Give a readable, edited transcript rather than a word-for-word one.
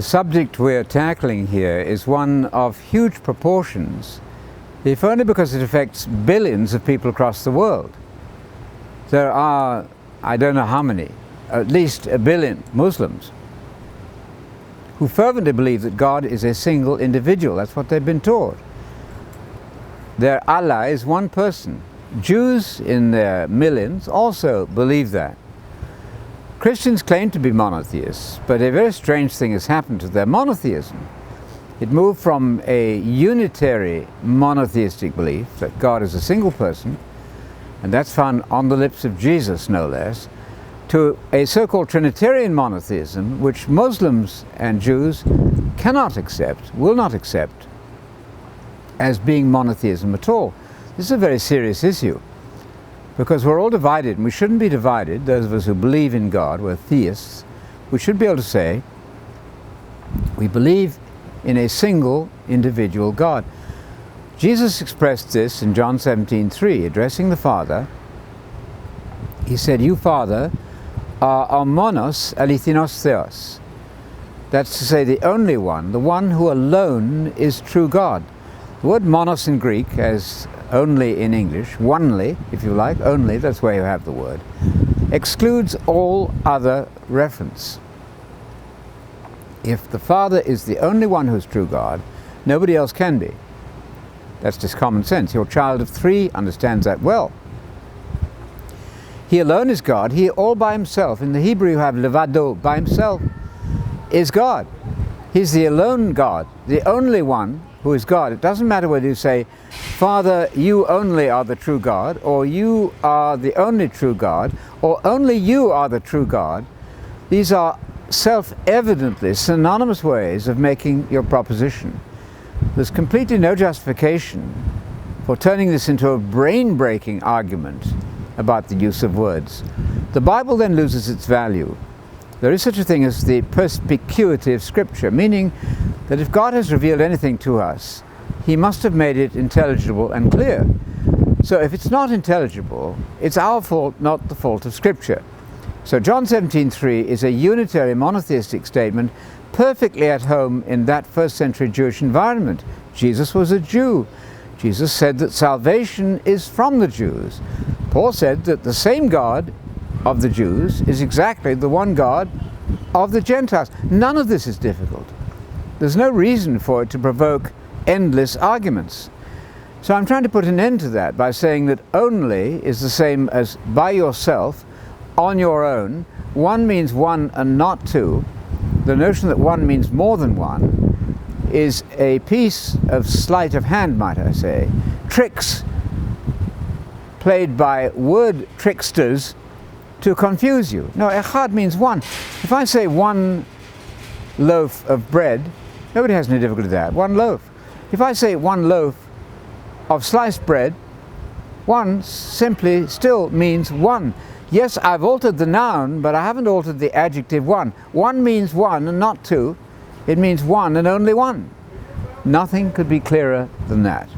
The subject we're tackling here is one of huge proportions, if only because it affects billions of people across the world. There are, I don't know how many, at least 1 billion Muslims who fervently believe that God is a single individual. That's what they've been taught. Their Allah is one person. Jews in their millions also believe that. Christians claim to be monotheists, but a very strange thing has happened to their monotheism. It moved from a unitary monotheistic belief that God is a single person, and that's found on the lips of Jesus no less, to a so-called Trinitarian monotheism, which Muslims and Jews cannot accept, will not accept, as being monotheism at all. This is a very serious issue, because we're all divided, and we shouldn't be divided. Those of us who believe in God, we're theists, we should be able to say we believe in a single individual God. Jesus expressed this in John 17:3, addressing the Father. He said, "You, Father, are o monos alitheinos theos." That's to say, the only one, the one who alone is true God. The word monos in Greek, as only in English, onely, if you like, only, that's where you have the word, excludes all other reference. If the Father is the only one who's true God, nobody else can be. That's just common sense. Your child of 3 understands that well. He alone is God. He all by himself. In the Hebrew you have levado, by himself, is God. He's the alone God, the only one who is God. It doesn't matter whether you say, "Father, you only are the true God," or "You are the only true God," or "Only you are the true God." These are self-evidently synonymous ways of making your proposition. There's completely no justification for turning this into a brain-breaking argument about the use of words. The Bible then loses its value. There is such a thing as the perspicuity of Scripture, meaning that if God has revealed anything to us, He must have made it intelligible and clear. So if it's not intelligible, it's our fault, not the fault of Scripture. So John 17:3 is a unitary monotheistic statement perfectly at home in that first century Jewish environment. Jesus was a Jew. Jesus said that salvation is from the Jews. Paul said that the same God of the Jews is exactly the one God of the Gentiles. None of this is difficult. There's no reason for it to provoke endless arguments. So I'm trying to put an end to that by saying that only is the same as by yourself, on your own. One means one and not two. The notion that one means more than one is a piece of sleight of hand, might I say, tricks played by word tricksters to confuse you. No, echad means one. If I say one loaf of bread, nobody has any difficulty with that. One loaf. If I say one loaf of sliced bread, one simply still means one. Yes, I've altered the noun, but I haven't altered the adjective one. One means one and not two. It means one and only one. Nothing could be clearer than that.